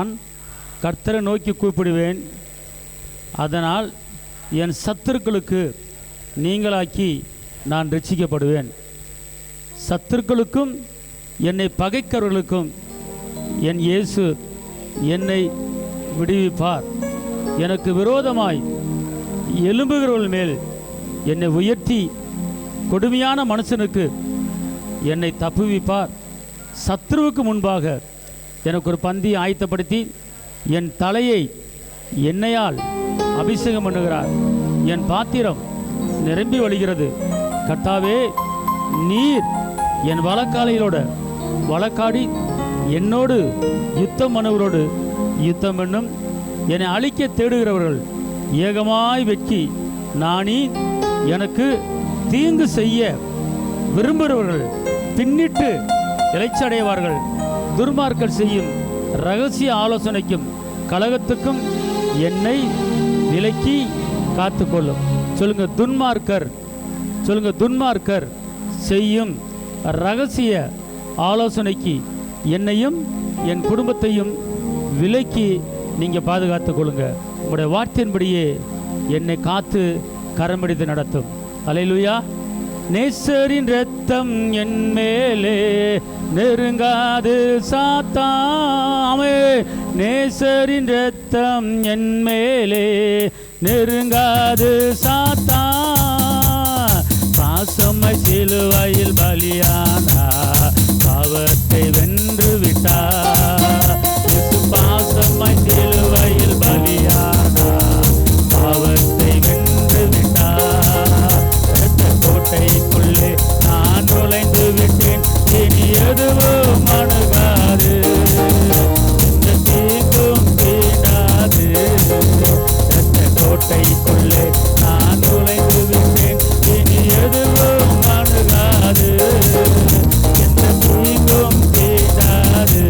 நான் கர்த்தரை நோக்கி கூப்பிடுவேன், அதனால் என் சத்துருக்களுக்கு நீங்களாக்கி நான் ரட்சிக்கப்படுவேன். சத்துருக்களுக்கும் என்னை பகைக்கிறவர்களுக்கும் என் இயேசு என்னை விடுவிப்பார். எனக்கு விரோதமாய் எழும்புகிறவர்கள் மேல் என்னை உயர்த்தி கொடுமையான மனுஷனுக்கு என்னை தப்புவிப்பார். சத்ருவுக்கு முன்பாக எனக்கு ஒரு பந்தியை ஆயத்தப்படுத்தி என் தலையை எண்ணெயால் அபிஷேகம் பண்ணுகிறார். என் பாத்திரம் நிரம்பி வழிகிறது. கர்த்தாவே, நீர் என் வழக்காளைகளோட வழக்காடி என்னோடு யுத்தம் பண்ணுவரோடு யுத்தம் பண்ணும். என்னை அழிக்க தேடுகிறவர்கள் ஏகமாய் வெட்கி நாணி எனக்கு தீங்கு செய்ய விரும்புகிறவர்கள் பின்னிட்டு இளைச்சடைவார்கள். துர்மார்க்கர் செய்யும் இரகசிய ஆலோசனைக்கும் கலகத்துக்கும் என்னை விலக்கி காத்துக்கொள்ளும். சொல்லுங்க துன்மார்க்கர், சொல்லுங்க துன்மார்க்கர் செய்யும் இரகசிய ஆலோசனைக்கு என்னையும் என் குடும்பத்தையும் விலக்கி நீங்கள் பாதுகாத்துக் கொள்ளுங்க. உங்களுடைய வார்த்தையின்படியே என்னை காத்து கரம்பிடித்து நடத்தும். அல்லேலூயா. நேசரின் இரத்தம் என் மேலே நெருங்காது சாத்தாமே. நேசரின் இரத்தம் என் மேலே நெருங்காது சாத்தா. பாசமாய் சிலுவையில் பலியானா பாவத்தை வென்று விட்டார். பாசமாய் சிலுவையில் பலியானா பாவத்தை வென்று விட்டார். கோட்டைக்குள்ளே நான் நுழைந்து விட்டேன், இனி எதுவும் அணுகாது, எந்த தீங்கும் தீண்டாது. கோட்டைக்குள்ளே நான் நுழைந்து விட்டேன், இனி எதுவும் அணுகாது, எந்த தீங்கும் தீண்டாது.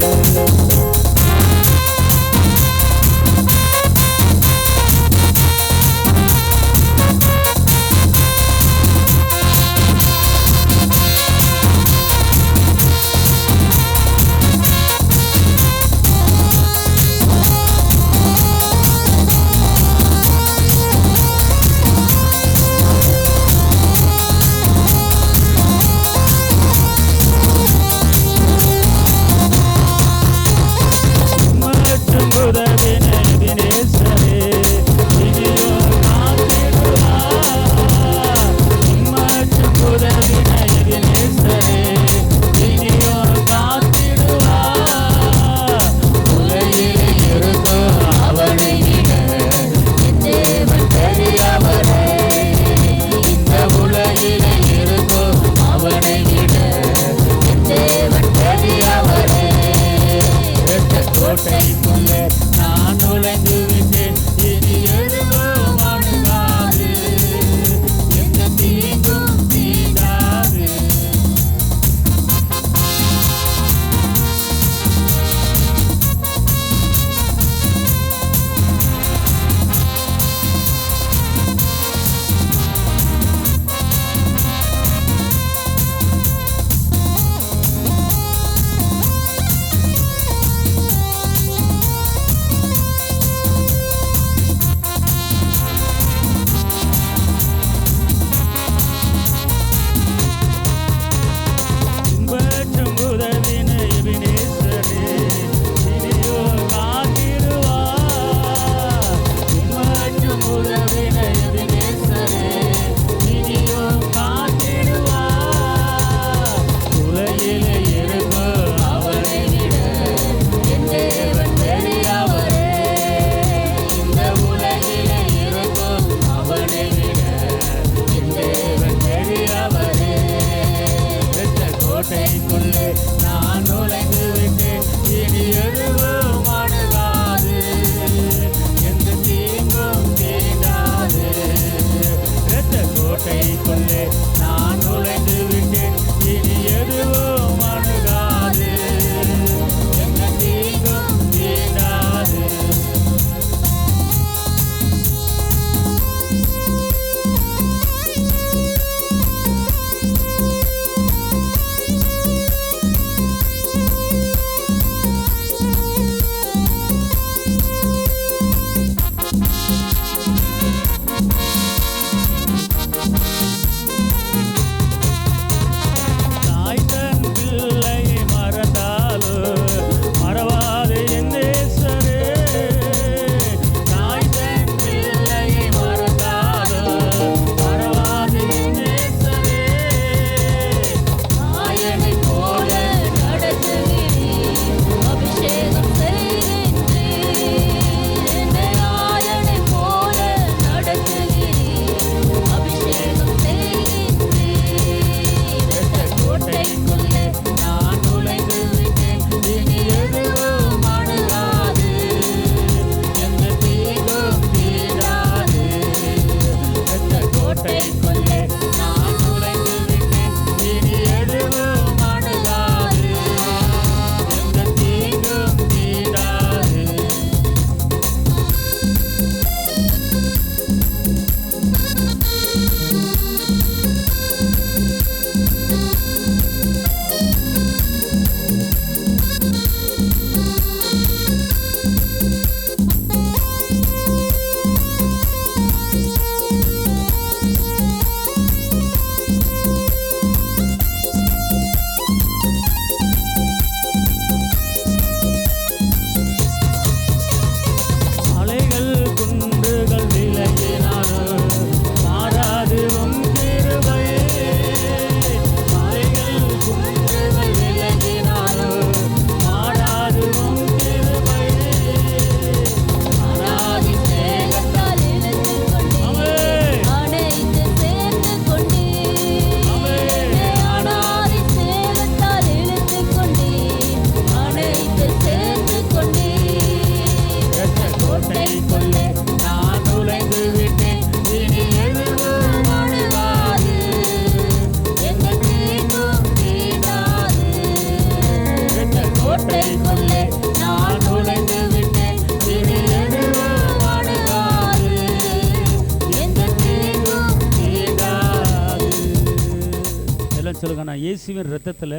இயேசுவின் இரத்தத்தில்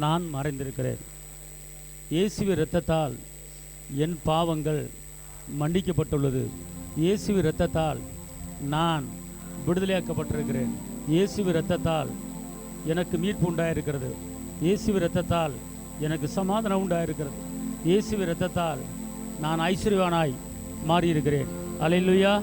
நான் மறைந்திருக்கிறேன். இயேசுவின் இரத்தத்தால் என் பாவங்கள் மன்னிக்கப்பட்டுள்ளது. இயேசுவின் இரத்தத்தால் நான் விடுதலையாக்கப்பட்டிருக்கிறேன். இயேசுவின் இரத்தத்தால் எனக்கு மீட்பு உண்டாயிருக்கிறது. இயேசுவின் இரத்தத்தால் எனக்கு சமாதானம் உண்டாயிருக்கிறது. இயேசுவின் இரத்தத்தால் நான் ஐஸ்வர்யவானாய் மாறியிருக்கிறேன். அல்லேலூயா.